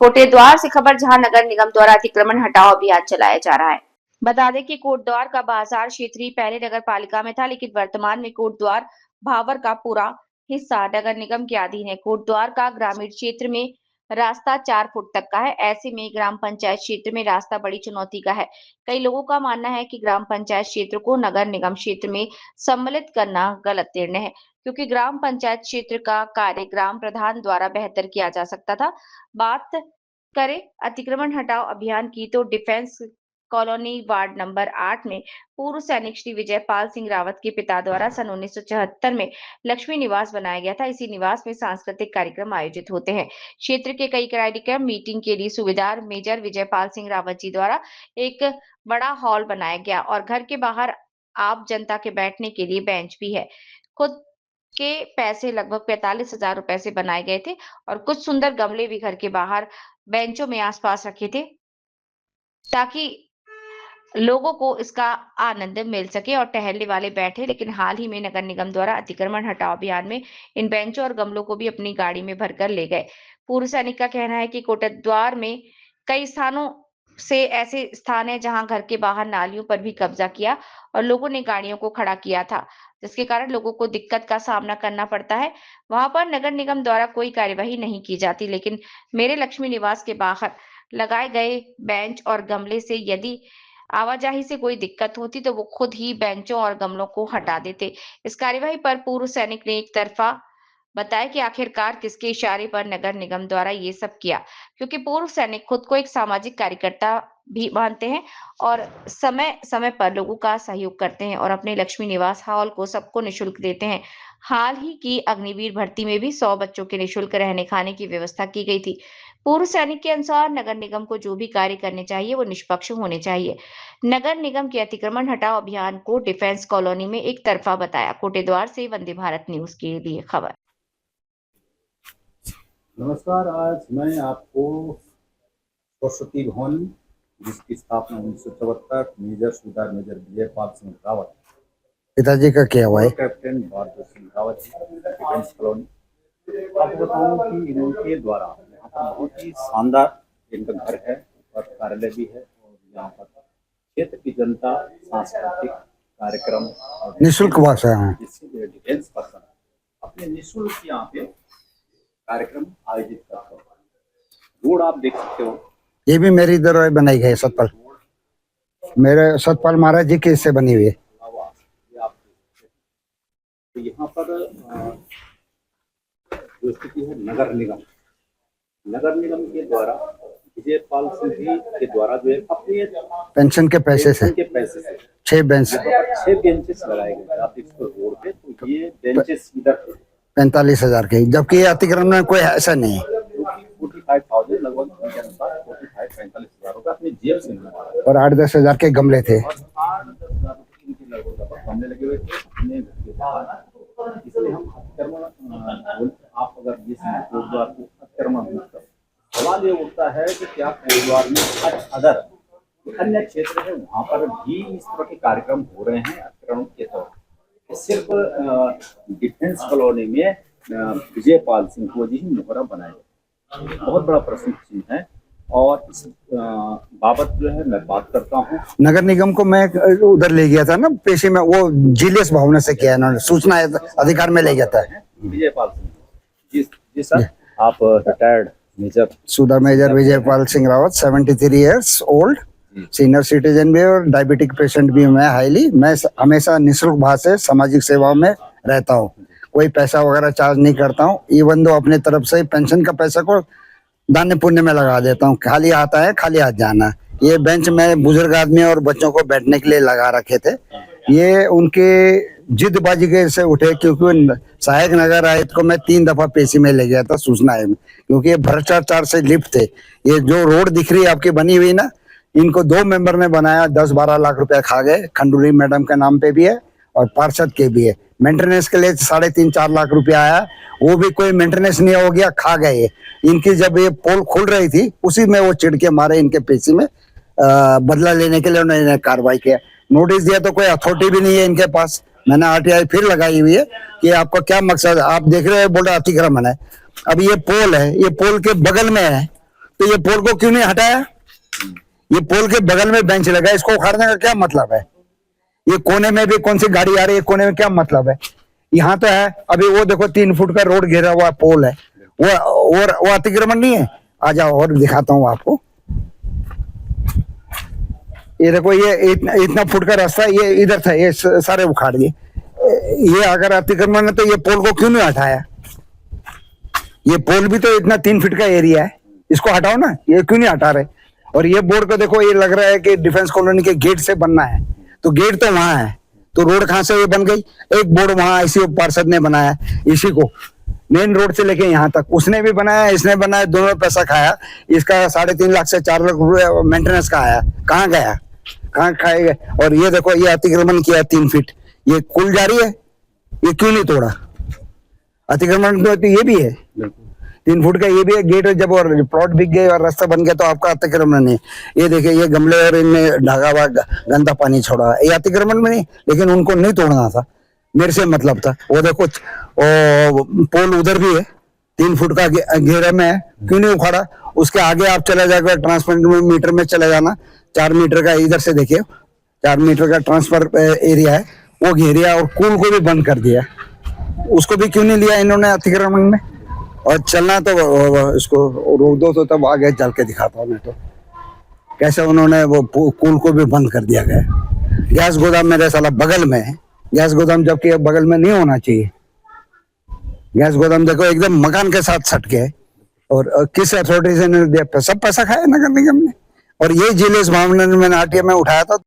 कोटेद्वार से खबर, जहां नगर निगम द्वारा अतिक्रमण हटाओ अभियान चलाया जा रहा है। बता दें कि कोटद्वार का बाजार क्षेत्र ही पहले नगर पालिका में था, लेकिन वर्तमान में कोटद्वार भावर का पूरा हिस्सा नगर निगम के अधीन है। कोटद्वार का ग्रामीण क्षेत्र में रास्ता 4 फुट तक का है। ऐसे में ग्राम पंचायत क्षेत्र में रास्ता बड़ी चुनौती का है। कई लोगों का मानना है कि ग्राम पंचायत क्षेत्र को नगर निगम क्षेत्र में सम्मिलित करना गलत निर्णय है, क्योंकि ग्राम पंचायत क्षेत्र का कार्य ग्राम प्रधान द्वारा बेहतर किया जा सकता था। बात करें अतिक्रमण हटाओ अभियान की, तो डिफेंस कॉलोनी वार्ड नंबर 8 में पूर्व सैनिक श्री विजयपाल सिंह रावत के पिता द्वारा सन 1974 में लक्ष्मी निवास बनाया गया था। इसी निवास में सांस्कृतिक कार्यक्रम आयोजित होते हैं। क्षेत्र के कई कार्यक्रम मीटिंग के लिए सुविधार मेजर विजयपाल सिंह रावत जी द्वारा एक बड़ा हॉल बनाया गया और घर के बाहर आप जनता के बैठने के लिए बेंच भी है। खुद के पैसे लगभग 45,000 रुपए से बनाए गए थे और कुछ सुंदर गमले भी घर के बाहर बेंचों में आसपास रखे थे, ताकि लोगों को इसका आनंद मिल सके और टहलने वाले बैठे। लेकिन हाल ही में नगर निगम द्वारा अतिक्रमण हटाओ अभियान में इन बेंचों और गमलों को भी अपनी गाड़ी में भरकर ले गए। पूर्व सैनिक का कहना है कि कोटद्वार में कई स्थानों से ऐसे स्थान है जहां घर के बाहर नालियों पर भी कब्जा किया और लोगों ने गाड़ियों को खड़ा किया था, जिसके कारण लोगों को दिक्कत का सामना करना पड़ता है। वहां पर नगर निगम द्वारा कोई कार्यवाही नहीं की जाती, लेकिन मेरे लक्ष्मी निवास के बाहर लगाए गए बेंच और गमले से यदि आवाजाही से कोई दिक्कत होती तो वो खुद ही बेंचों और गमलों को हटा देते। इस कार्यवाही पर पूर्व सैनिक ने एक तरफा बताया कि आखिरकार किसके इशारे पर नगर निगम द्वारा ये सब किया, क्योंकि पूर्व सैनिक खुद को एक सामाजिक कार्यकर्ता भी मानते हैं और समय समय पर लोगों का सहयोग करते हैं और अपने लक्ष्मी निवास हॉल को सबको निःशुल्क देते हैं। हाल ही की अग्निवीर भर्ती में भी 100 बच्चों के निःशुल्क रहने खाने की व्यवस्था की गई थी। पूर्व सैनिक के अनुसार नगर निगम को जो भी कार्य करने चाहिए वो निष्पक्ष होने चाहिए। नगर निगम के अतिक्रमण हटाओ अभियान को डिफेंस कॉलोनी में एक तरफा बताया। कोटेद्वार से वंदे भारत न्यूज के लिए खबर। नमस्कार, आज मैं आपको सरस्वती भवन जिसकी स्थापना 1974 मेजर सुधार मेजर विजयपाल सिंह रावत पिताजी का क्या हुआ है, captain Bahadur Singh Rawat defence colony, आपको बताऊं कि इनके द्वारा यहाँ पर बहुत ही शानदार इनका घर है और कार्यालय भी है और यहाँ पर क्षेत्र की जनता सांस्कृतिक कार्यक्रम और निःशुल्क भाषा है। डिफेंस पर्सन अपने निःशुल्क यहाँ पे कार्यक्रम आयोजित करते हैं। रोड आप देख सकते हो, ये भी मेरी इधर बनाई गई है, सतपाल मेरे सतपाल महाराज जी के इससे बनी हुई है। तो यहाँ पर जो स्थिति है नगर निगम के द्वारा विजयपाल सिंह जी के द्वारा जो है अपने पेंशन के पैसे से 6 बेंच 6 बेंचेस लगाए गए। आप इसको रोड पे, तो ये बेंचेस इधर 45,000 के, जबकि ये अतिक्रमण में कोई ऐसा नहीं है। 45,000 लगभग 45,000 रुपये अपने जेब से और 8-10 हजार के गमले थे। गमले लगे हुए थे अपने घर के बाहर। इसलिए हम अतिक्रमण, आप अगर जिस कोटद्वार को अतिक्रमण मुक्त, सवाल ये उठता है कि क्या कोटद्वार में अदर अन्य क्षेत्र है वहाँ पर भी इस तरह के कार्यक्रम हो रहे हैं अतिक्रमण के तौर पर? सिर्फ डिफेंस कॉलोनी में विजयपाल सिंह को जी मोहरा बनाया, बहुत बड़ा प्रश्न चिन्ह है और इस बाबत जो है मैं बात करता हूँ। नगर निगम को मैं उधर ले गया था ना पेशे में, वो जीलीएस भावना से किया इन्होंने, सूचना अधिकार में ले गया था। विजयपाल सिंह जी सर, आप retired major Sudha major Vijaypal Singh Rawat, 73 years old, senior citizen भी और डायबिटिक पेशेंट भी मैं हाईली। मैं हमेशा निःशुल्क भाव से सामाजिक सेवाओं में रहता हूँ, कोई पैसा वगैरह चार्ज नहीं करता हूँ। इवन दो अपने तरफ से पेंशन का पैसा को दान पुण्य में लगा देता हूँ। खाली आता है खाली हाथ जाना। ये बेंच में बुजुर्ग आदमी और बच्चों को बैठने के लिए लगा रखे थे। ये उनके जिदबाजी के से उठे, क्योंकि सहायक नगर आयुक्त को मैं 3 दफा पेशी में ले गया था सूचना है, क्योंकि ये भ्रष्टाचार से लिप्त थे। ये जो रोड दिख रही है आपकी बनी हुई ना, इनको 2 मेंबर ने बनाया, 10-12 लाख रुपया खा गए। खंडूरी मैडम के नाम पे भी है और पार्षद के भी है। मेंटेनेंस के लिए 3.5-4 लाख रुपया आया, वो भी कोई मेंटेनेंस नहीं हो गया, खा गए। इनकी जब ये पोल खुल रही थी उसी में वो चिढ़ के मारे इनके पेशी में बदला लेने के लिए उन्होंने कार्रवाई किया। नोटिस दिया तो कोई अथॉरिटी भी नहीं है इनके पास। मैंने आरटीआई फिर लगाई हुई है कि आपका क्या मकसद है। आप देख रहे हैं, बोल रहे अतिक्रमण है। अब ये पोल है, ये पोल के बगल में है, तो ये पोल को क्यों नहीं हटाया? ये पोल के बगल में बेंच लगा है, इसको उखाड़ने का क्या मतलब है? ये कोने में भी कौन सी गाड़ी आ रही है, कोने में क्या मतलब है? यहाँ तो है, अभी वो देखो 3 फुट का रोड घेरा हुआ पोल है, वो अतिक्रमण नहीं है? आ जाओ और दिखाता हूँ आपको। ये देखो, ये इतना फुट का रास्ता, ये इधर था, ये सारे उखाड़ दिए। ये अगर अतिक्रमण है तो ये पोल को क्यों नहीं हटाया? ये पोल भी तो इतना 3 फीट का एरिया है, इसको हटाओ ना, ये क्यों नहीं हटा रहे? और ये बोर्ड को देखो, ये लग रहा है कि डिफेंस कॉलोनी के गेट से बनना है, तो गेट तो वहां है, तो रोड कहां से ये बन गई? एक बोर्ड वहां इसी पार्षद ने बनाया, इसी को मेन रोड से लेके यहाँ तक उसने भी बनाया, इसने बनाया, दोनों में पैसा खाया। इसका 3.5 लाख से 4 लाख रुपए मेंटेनेंस का आया, कहाँ गया, कहाँ खाए गए? और ये देखो, ये अतिक्रमण किया 3 फीट, ये कुल जारी है, ये क्यों नहीं तोड़ा? अतिक्रमण तो ये भी है, 3 फुट का ये भी है गेट। जब और प्लॉट बिक गए और रास्ता बन गया तो आपका अतिक्रमण नहीं। ये देखिए, ये गमले और इनमें ढागा हुआ गंदा पानी छोड़ा, ये अतिक्रमण में नहीं, लेकिन उनको नहीं तोड़ना था, मेरे से मतलब था। वो देखो, पोल उधर भी है, 3 फुट का घेरा में है, क्यों नहीं उखाड़ा? उसके आगे आप चले जाकर ट्रांसफर मीटर में चले जाना, 4 मीटर का, इधर से देखिए 4 मीटर का ट्रांसफर एरिया है, वो घेरिया और कुल को भी बंद कर दिया। उसको भी क्यों नहीं लिया इन्होंने अतिक्रमण में? और चलना तो इसको रोक दो, तो तब आगे चल के दिखाता हूँ मैं तो कैसे उन्होंने वो कुल को भी बंद कर दिया गया। गैस गोदाम मेरे साला बगल में है, गैस गोदाम जबकि बगल में नहीं होना चाहिए। गैस गोदाम देखो एकदम मकान के साथ सट के, और किस अथॉरिटी से सब पैसा खाया नगर निगम ने। और ये जिले इस मामले में मैंने आरटीआई में उठाया था।